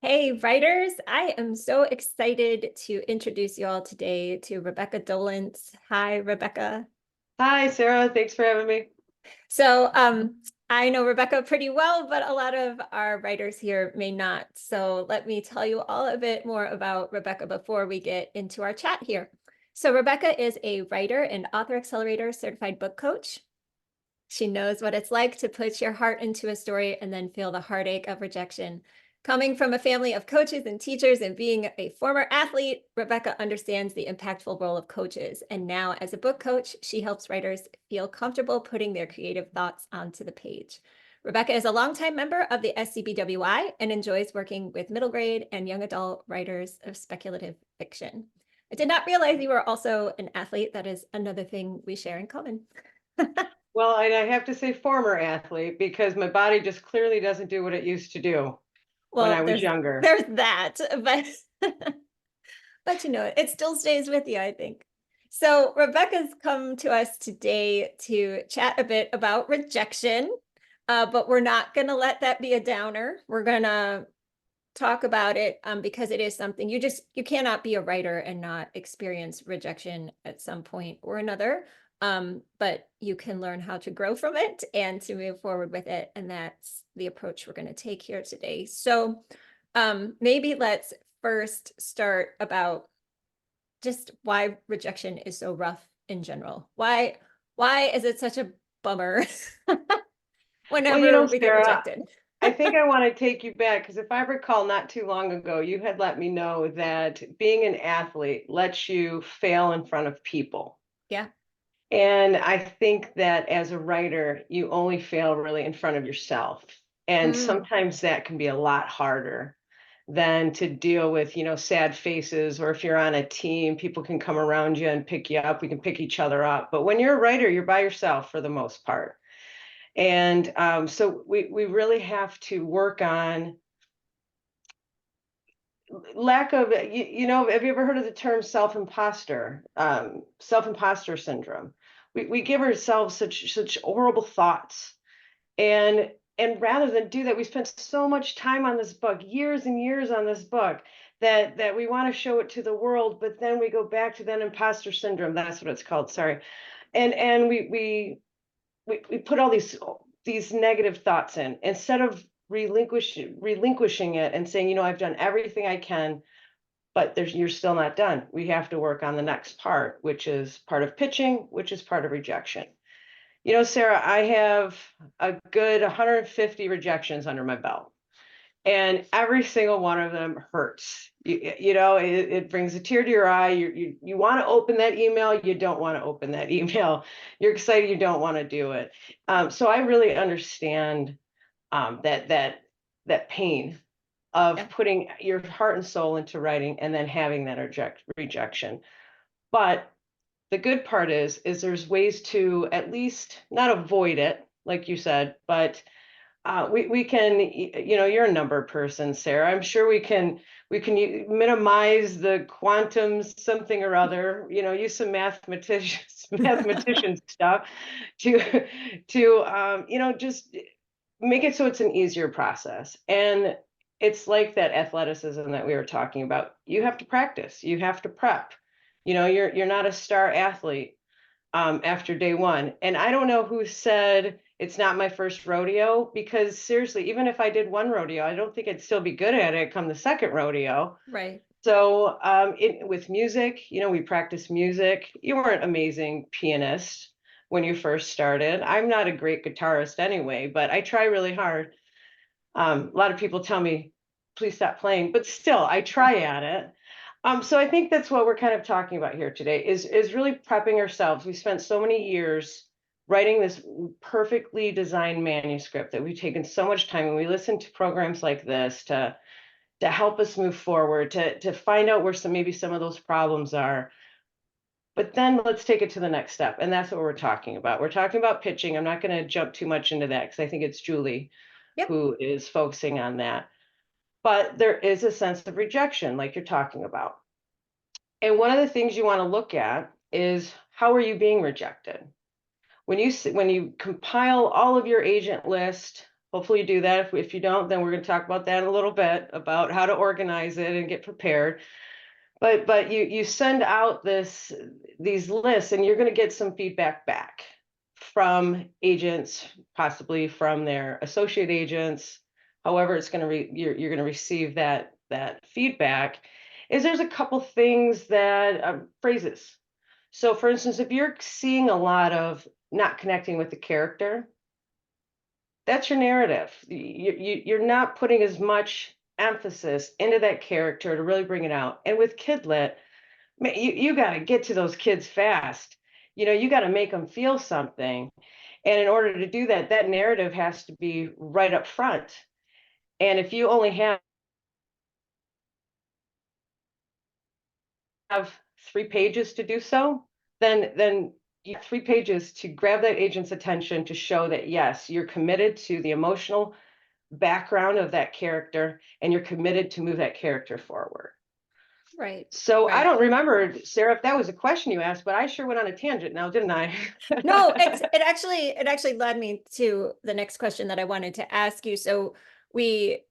Hey, writers. I am so excited to introduce you all today to Rebecca Dolence. Hi, Rebecca. Hi, Sarah. Thanks for having me. So, I know Rebecca pretty well, but a lot of our writers here may not. So let me tell you all a bit more about Rebecca before we get into our chat here. So Rebecca is a writer and Author Accelerator certified book coach. She knows what it's like to put your heart into a story and then feel the heartache of rejection. Coming from a family of coaches and teachers and being a former athlete, Rebecca understands the impactful role of coaches. And now, as a book coach, she helps writers feel comfortable putting their creative thoughts onto the page. Rebecca is a longtime member of the SCBWI and enjoys working with middle grade and young adult writers of speculative fiction. I did not realize you were also an athlete. That is another thing we share in common. Well, and I have to say former athlete because my body just clearly doesn't do what it used to do when I Well, was there's younger. there's that, but but it still stays with you, I think. So Rebecca's come to us today to chat a bit about rejection, but we're not going to let that be a downer. We're going to talk about it because it is something you cannot be a writer and not experience rejection at some point or another. But you can learn how to grow from it and to move forward with it. And that's the approach we're going to take here today. So maybe let's first start about just why rejection is so rough in general. Why is it such a bummer Well, whenever we get Sarah, rejected? I think I want to take you back because if I recall not too long ago, you had let me know that being an athlete lets you fail in front of people. Yeah. And I think that as a writer, you only fail really in front of yourself. And Mm, sometimes that can be a lot harder than to deal with, sad faces, or if you're on a team, people can come around you and pick you up. We can pick each other up. But when you're a writer, you're by yourself for the most part. And so we really have to work on lack of, have you ever heard of the term self-imposter syndrome? We give ourselves such horrible thoughts. And rather than do that, we spent so much time on this book, years and years on this book, that we want to show it to the world, but then we go back to that imposter syndrome. That's what it's called. Sorry. And we put all these negative thoughts in instead of relinquishing it and saying, I've done everything I can, but you're still not done. We have to work on the next part, which is part of pitching, which is part of rejection. Sarah, I have a good 150 rejections under my belt, and every single one of them hurts. It brings a tear to your eye. You want to open that email, you don't want to open that email. You're excited, you don't want to do it. So I really understand that pain of yeah. putting your heart and soul into writing and then having that rejection. But the good part is there's ways to at least not avoid it, like you said, but we can, you're a number person, Sarah. I'm sure we can minimize the quantum something or other, use some mathematician stuff to just make it so it's an easier process. And it's like that athleticism that we were talking about. You have to practice, you have to prep. You're not a star athlete after day one. And I don't know who said it's not my first rodeo, because seriously, even if I did one rodeo, I don't think I'd still be good at it come the second rodeo. Right. So with music, we practice music. You weren't an amazing pianist when you first started. I'm not a great guitarist anyway, but I try really hard. A lot of people tell me, please stop playing, but still, I try at it. So I think that's what we're kind of talking about here today is really prepping ourselves. We spent so many years writing this perfectly designed manuscript that we've taken so much time, and we listen to programs like this to help us move forward, to find out where maybe some of those problems are. But then let's take it to the next step, and that's what we're talking about. We're talking about pitching. I'm not going to jump too much into that because I think it's Julie Yep. who is focusing on that. But there is a sense of rejection, like you're talking about. And one of the things you want to look at is, how are you being rejected? When you compile all of your agent list, Hopefully you do that. If you don't, then we're going to talk about that in a little bit, about how to organize it and get prepared. But you send out these lists, and you're going to get some feedback back from agents, possibly from their associate agents. However, it's going to you're going to receive that feedback. Is there's a couple things that phrases. So, for instance, if you're seeing a lot of not connecting with the character, that's your narrative. You're not putting as much emphasis into that character to really bring it out. And with KidLit, man, you got to get to those kids fast. You got to make them feel something. And in order to do that, that narrative has to be right up front. And if you only have 3 pages to do so, then you have 3 pages to grab that agent's attention to show that, yes, you're committed to the emotional background of that character and you're committed to move that character forward. Right. So I Right. don't remember, Sarah, if that was a question you asked, but I sure went on a tangent now, didn't I? No, it actually led me to the next question that I wanted to ask you. So we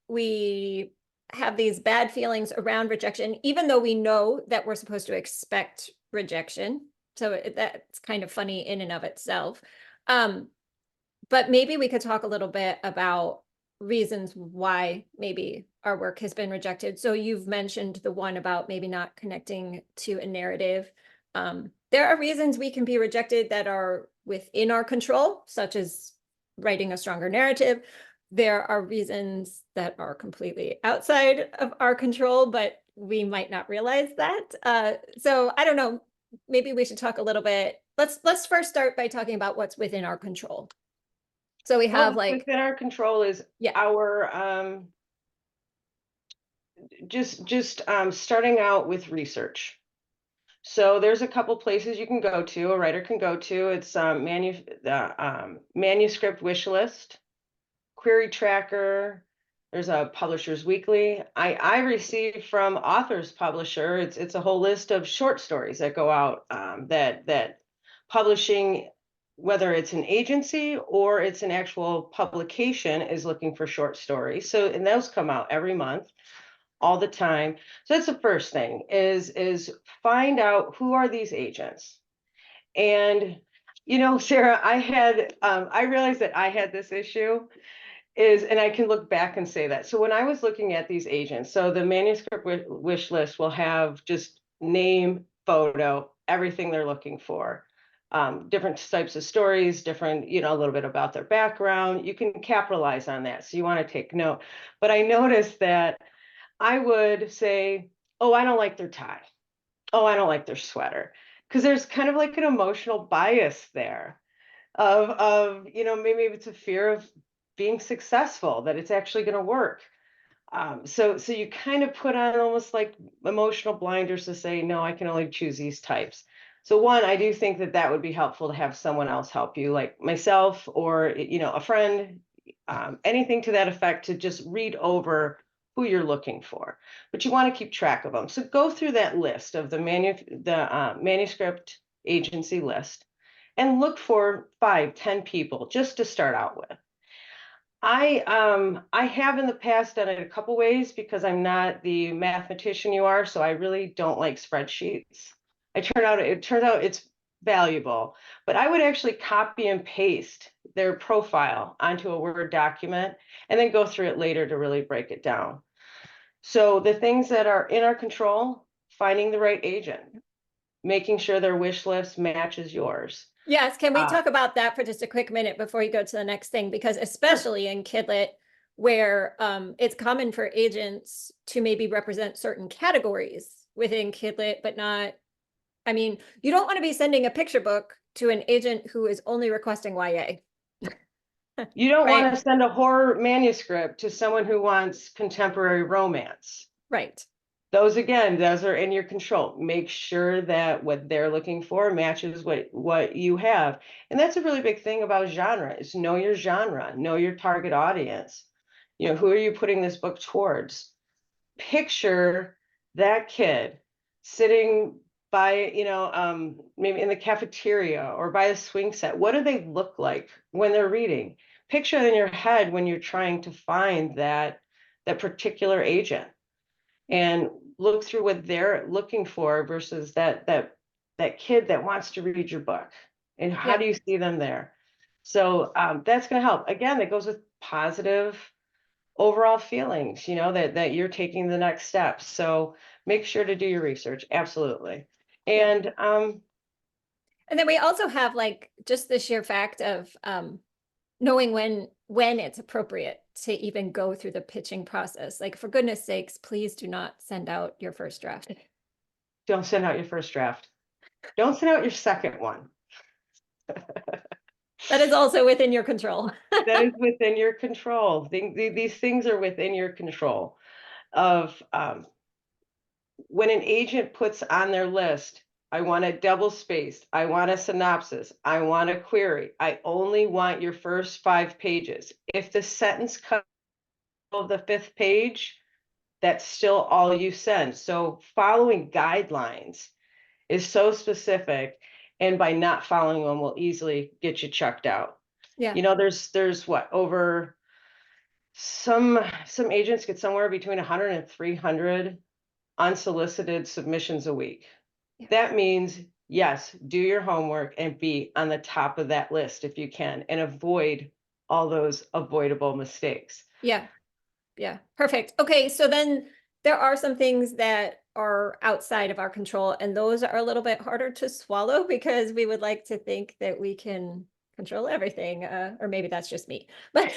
have these bad feelings around rejection, even though we know that we're supposed to expect rejection. So that's kind of funny in and of itself. But maybe we could talk a little bit about reasons why maybe our work has been rejected. So you've mentioned the one about maybe not connecting to a narrative. There are reasons we can be rejected that are within our control, such as writing a stronger narrative. There are reasons that are completely outside of our control, but we might not realize that. So I don't know, maybe we should talk a little bit. Let's first start by talking about what's within our control. So we have What's like, within our control is yeah, our just starting out with research. So there's a couple places you can go to, a writer can go to. It's manuscript wish list, query tracker. There's a publisher's weekly. I received from Author's Publisher. It's a whole list of short stories that go out, that publishing, whether it's an agency or it's an actual publication, is looking for short stories. So, and those come out every month, all the time. So that's the first thing, is find out who are these agents. And Sarah, I realized that I had this issue, and I can look back and say that. So when I was looking at these agents, so the manuscript wish list will have just name, photo, everything they're looking for. Different types of stories, different, a little bit about their background. You can capitalize on that. So you want to take note. But I noticed that I would say, oh, I don't like their tie. Oh, I don't like their sweater. Because there's kind of like an emotional bias there of maybe it's a fear of being successful, that it's actually going to work. So you kind of put on almost like emotional blinders to say, no, I can only choose these types. So one, I do think that would be helpful to have someone else help you, like myself or a friend, anything to that effect, to just read over who you're looking for. But you want to keep track of them. So go through that list of the manuscript agency list and look for 5-10 people just to start out with. I have in the past done it a couple ways because I'm not the mathematician you are, so I really don't like spreadsheets. It turns out it's valuable, but I would actually copy and paste their profile onto a Word document and then go through it later to really break it down. So the things that are in our control: finding the right agent, making sure their wish list matches yours. yes. Can we talk about that for just a quick minute before you go to the next thing? Because especially in KidLit, where it's common for agents to maybe represent certain categories within KidLit, but not, I mean, you don't want to be sending a picture book to an agent who is only requesting YA. You don't Right. want to send a horror manuscript to someone who wants contemporary romance. Right. Those are in your control. Make sure that what they're looking for matches what you have. And that's a really big thing about genre, is know your genre, know your target audience. Who are you putting this book towards? Picture that kid sitting by, maybe in the cafeteria or by a swing set. What do they look like when they're reading? picture in your head when you're trying to find that particular agent, and look through what they're looking for versus that kid that wants to read your book, and how do you see them there. So that's going to help. Again, it goes with positive overall feelings, that you're taking the next steps. So make sure to do your research. Absolutely. And then we also have like just the sheer fact of knowing when it's appropriate to even go through the pitching process. Like, for goodness sakes, please do not send out your first draft. Don't send out your first draft. Don't send out your second one. That is also within your control. That is within your control. These things are within your control of when an agent puts on their list, I want it double spaced, I want a synopsis, I want a query, I only want your first 5 pages. If the sentence comes of the 5th page, that's still all you send. So following guidelines is so specific, and by not following them will easily get you chucked out. Yeah. There's what, over some agents get somewhere between 100 and 300 unsolicited submissions a week. Yeah. That means, yes, do your homework and be on the top of that list if you can, and avoid all those avoidable mistakes. Yeah. Yeah. Perfect. Okay. So then there are some things that are outside of our control, and those are a little bit harder to swallow because we would like to think that we can control everything, or maybe that's just me, but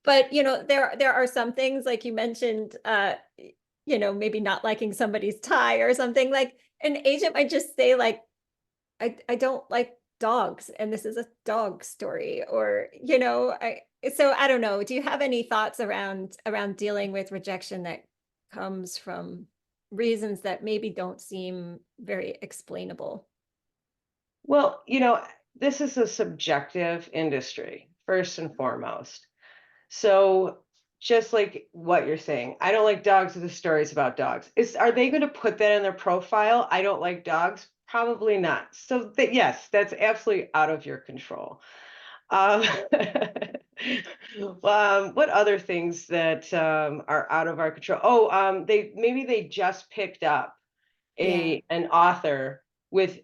but there are some things, like you mentioned, maybe not liking somebody's tie or something. Like, an agent might just say, like, I don't like dogs, and this is a dog story, or so I don't know. Do you have any thoughts around dealing with rejection that comes from reasons that maybe don't seem very explainable? Well, this is a subjective industry, first and foremost. So just like what you're saying, I don't like dogs, or the stories about dogs. Are they going to put that in their profile? I don't like dogs? Probably not. So yes, that's absolutely out of your control. What other things that are out of our control? Oh, they just picked up an author with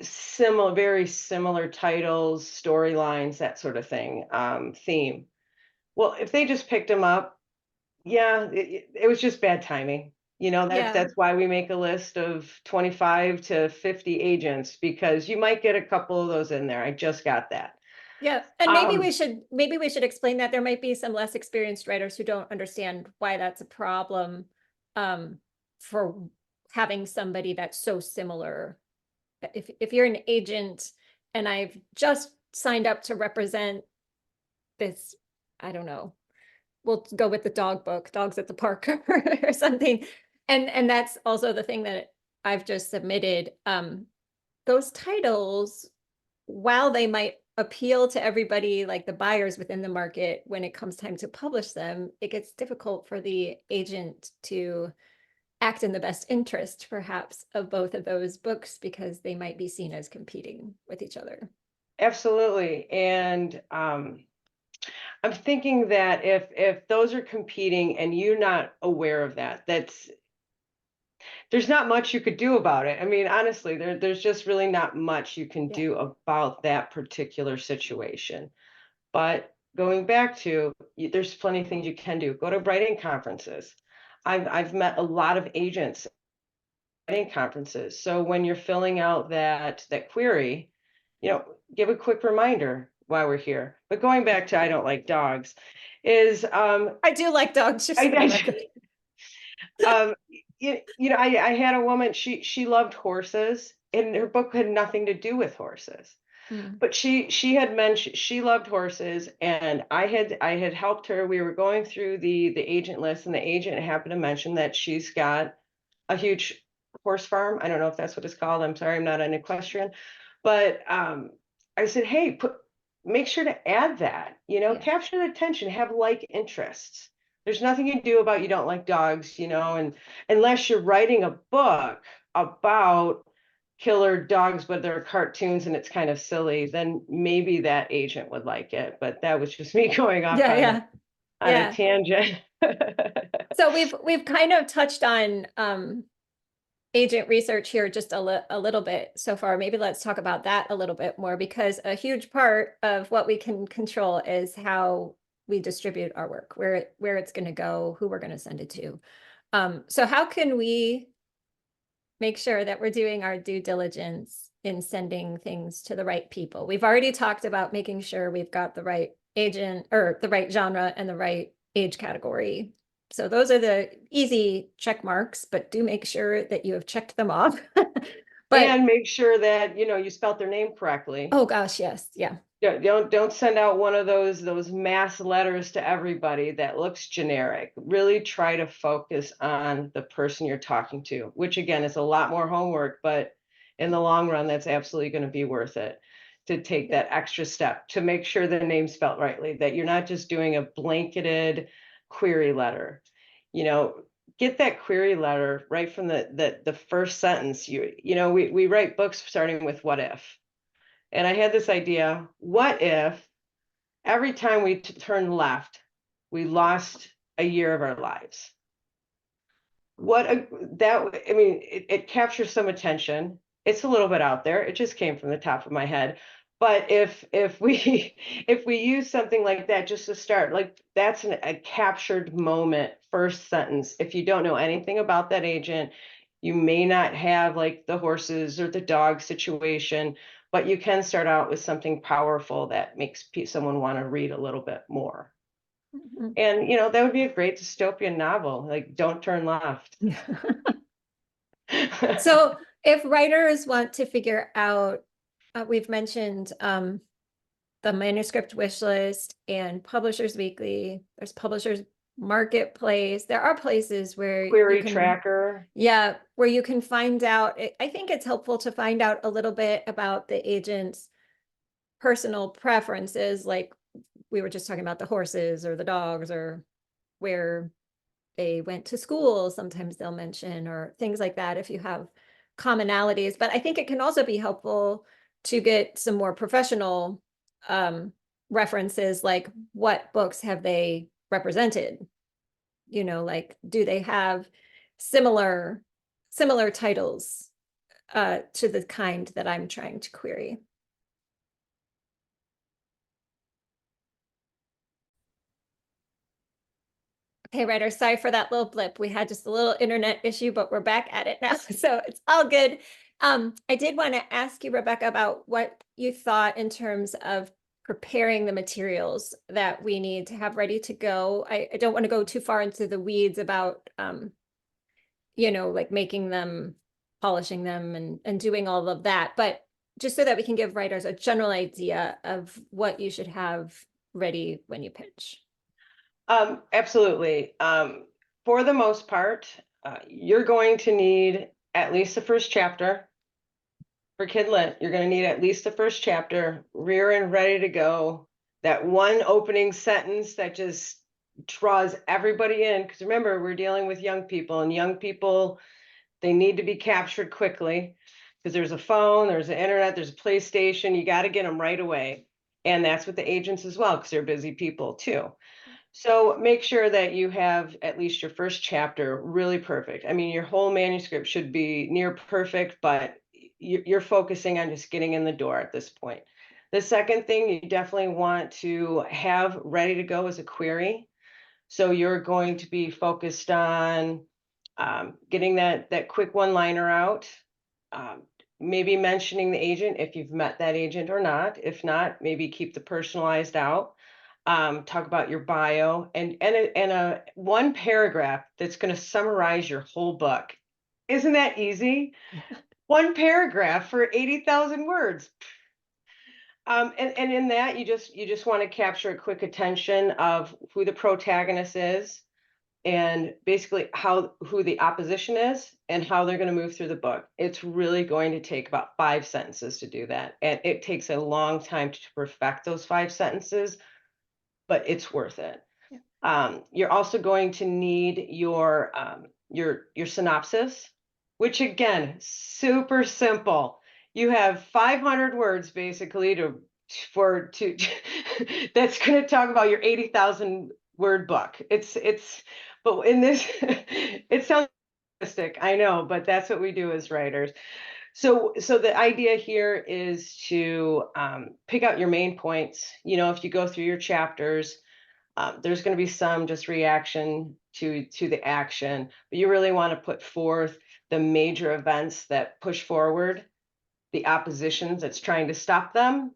very similar titles, storylines, that sort of thing, theme. Well, if they just picked them up, yeah, it was just bad timing. That's why we make a list of 25 to 50 agents, because you might get a couple of those in there. I just got that. Yeah. And maybe we should explain that there might be some less experienced writers who don't understand why that's a problem, for having somebody that's so similar. If you're an agent and I've just signed up to represent this, I don't know, we'll go with the dog book, Dogs at the Park or something. And that's also the thing that I've just submitted. Those titles, while they might appeal to everybody, like the buyers within the market, when it comes time to publish them, it gets difficult for the agent to act in the best interest, perhaps, of both of those books, because they might be seen as competing with each other. Absolutely. And I'm thinking that if those are competing and you're not aware of that, there's not much you could do about it. I mean, honestly, there's just really not much you can do about that particular situation. But going back to, there's plenty of things you can do. Go to writing conferences. I've met a lot of agents at writing conferences. So when you're filling out that query, give a quick reminder why we're here. But going back to I don't like dogs, is I do like dogs. Just I had a woman, she loved horses, and her book had nothing to do with horses. But she had mentioned she loved horses, and I had helped her. We were going through the agent list, and the agent happened to mention that she's got a huge horse farm. I don't know if that's what it's called. I'm sorry, I'm not an equestrian. But I said, hey, make sure to add that, capture the attention, have like interests. There's nothing you can do about you don't like dogs, and unless you're writing a book about killer dogs, but they're cartoons and it's kind of silly, then maybe that agent would like it. But that was just me going off Yeah, on a yeah. tangent. So we've kind of touched on agent research here just a little bit so far. Maybe let's talk about that a little bit more, because a huge part of what we can control is how we distribute our work, where it's going to go, who we're going to send it to. So how can we make sure that we're doing our due diligence in sending things to the right people? We've already talked about making sure we've got the right agent or the right genre and the right age category. So those are the easy check marks, but do make sure that you have checked them off. But And make sure that, you spelled their name correctly. oh gosh, yes, yeah. Don't send out one of those mass letters to everybody that looks generic. Really try to focus on the person you're talking to, which again is a lot more homework, but in the long run, that's absolutely going to be worth it to take that extra step to make sure the name's spelled rightly, that you're not just doing a blanketed query letter. Get that query letter right from the first sentence. We write books starting with what if. And I had this idea, what if every time we turned left, we lost a year of our lives? It captures some attention. It's a little bit out there. It just came from the top of my head. But if we if we use something like that just to start, like that's a captured moment, first sentence. If you don't know anything about that agent, you may not have like the horses or the dog situation, but you can start out with something powerful that makes someone want to read a little bit more. Mhm. And that would be a great dystopian novel, like Don't Turn Left. So if writers want to figure out, we've mentioned the manuscript wish list and Publishers Weekly. There's Publishers Marketplace. There are places where you Query can, tracker. yeah, where you can find out. I think it's helpful to find out a little bit about the agent's personal preferences, like we were just talking about the horses or the dogs or where they went to school. Sometimes they'll mention or things like that if you have commonalities. But I think it can also be helpful to get some more professional references, like what books have they represented? Like do they have similar titles to the kind that I'm trying to query? Okay, writer, sorry for that little blip. We had just a little internet issue, but we're back at it now, so it's all good. I did want to ask you, Rebecca, about what you thought in terms of preparing the materials that we need to have ready to go. I don't want to go too far into the weeds about, like making them, polishing them, and doing all of that, but just so that we can give writers a general idea of what you should have ready when you pitch. Absolutely. For the most part, you're going to need at least the first chapter. For KidLit, you're going to need at least the first chapter, rear and ready to go. That one opening sentence that just draws everybody in. Because remember, we're dealing with young people, and young people, they need to be captured quickly because there's a phone, there's the internet, there's a PlayStation. You got to get them right away. And that's with the agents as well, because they're busy people too. So make sure that you have at least your first chapter really perfect. I mean, your whole manuscript should be near perfect, but you're focusing on just getting in the door at this point. The second thing you definitely want to have ready to go is a query. So you're going to be focused on getting that quick one-liner out, maybe mentioning the agent if you've met that agent or not. If not, maybe keep the personalized out. Talk about your bio and a one paragraph that's going to summarize your whole book. Isn't that easy? One paragraph for 80,000 words. And in that, you just want to capture a quick attention of who the protagonist is and basically who the opposition is and how they're going to move through the book. It's really going to take about 5 sentences to do that. And it takes a long time to perfect those 5 sentences, but it's worth it. Yeah. You're also going to need your synopsis. which again, super simple. You have 500 words basically to that's going to talk about your 80,000 word book. But in this, it sounds realistic, I know, but that's what we do as writers. So the idea here is to pick out your main points. You know, if you go through your chapters, there's going to be some just reaction to the action, but you really want to put forth the major events that push forward, the oppositions that's trying to stop them,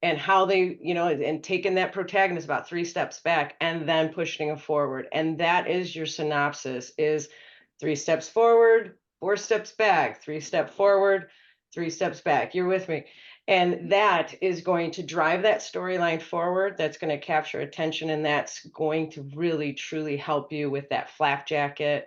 and how they, you know, and taking that protagonist about 3 steps back and then pushing them forward. And that is your synopsis: is 3 steps forward, 4 steps back, 3 step forward, 3 steps back. You're with me. And that is going to drive that storyline forward. That's going to capture attention. And that's going to really, truly help you with that flap jacket.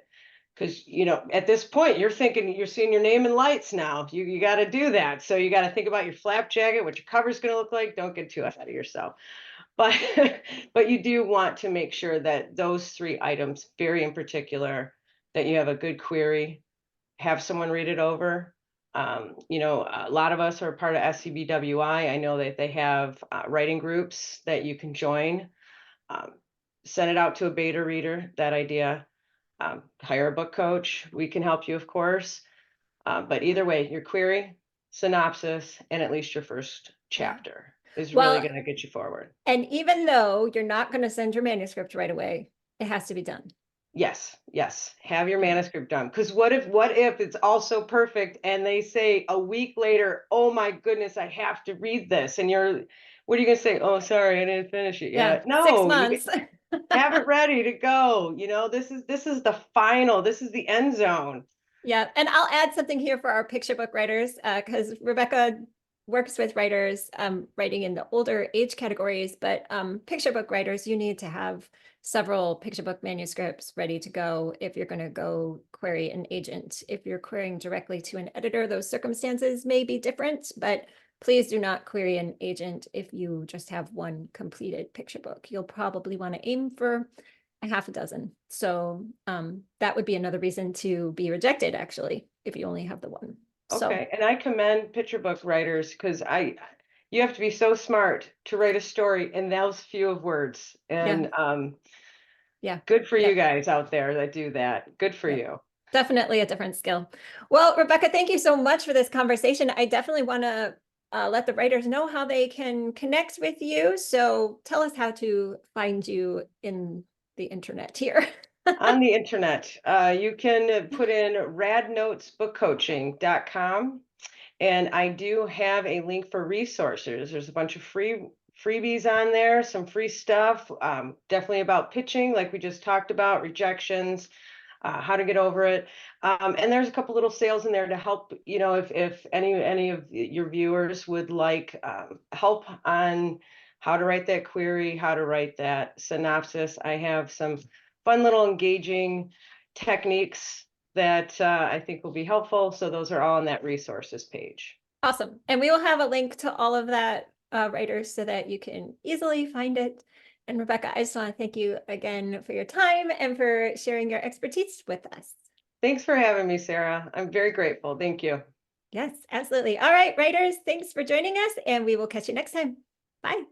Because, you know, at this point, you're thinking you're seeing your name in lights now. You got to do that. So you got to think about your flap jacket, what your cover's going to look like. Don't get too ahead of yourself. But but you do want to make sure that those 3 items, very in particular, that you have a good query, have someone read it over. You know, a lot of us are part of SCBWI. I know that they have writing groups that you can join. Send it out to a beta reader, that idea. Hire a book coach. We can help you, of course. But either way, your query, synopsis, and at least your first chapter is really going to get you forward. And even though you're not going to send your manuscript right away, it has to be done. Yes, yes. Have your manuscript done. Because what if it's also perfect and they say a week later, oh my goodness, I have to read this. And what are you going to say? Oh, sorry, I didn't finish it yet. Yeah, 6 No, months. have it ready to go. You know, this is the final, this is the end zone. Yeah, and I'll add something here for our picture book writers, because Rebecca works with writers writing in the older age categories, but picture book writers, you need to have several picture book manuscripts ready to go if you're going to go query an agent. If you're querying directly to an editor, those circumstances may be different, but please do not query an agent if you just have one completed picture book. You'll probably want to aim for a half a dozen. So that would be another reason to be rejected, actually, if you only have the one. Okay, and I commend picture book writers because you have to be so smart to write a story in those few of words. And yeah, good for you guys out there that do that. Good for you. Definitely a different skill. Well, Rebecca, thank you so much for this conversation. I definitely want to let the writers know how they can connect with you. So tell us how to find you in the internet here. On the internet, you can put in radnotesbookcoaching.com. And I do have a link for resources. There's a bunch of freebies on there, some free stuff, definitely about pitching, like we just talked about, rejections, how to get over it. And there's a couple little sales in there to help, you know, if any of your viewers would like help on how to write that query, how to write that synopsis. I have some fun little engaging techniques that I think will be helpful. So those are all on that resources page. Awesome. And we will have a link to all of that, writers, so that you can easily find it. And Rebecca, I just want to thank you again for your time and for sharing your expertise with us. Thanks for having me, Sarah. I'm very grateful. Thank you. Yes, absolutely. All right, writers, thanks for joining us, and we will catch you next time. Bye.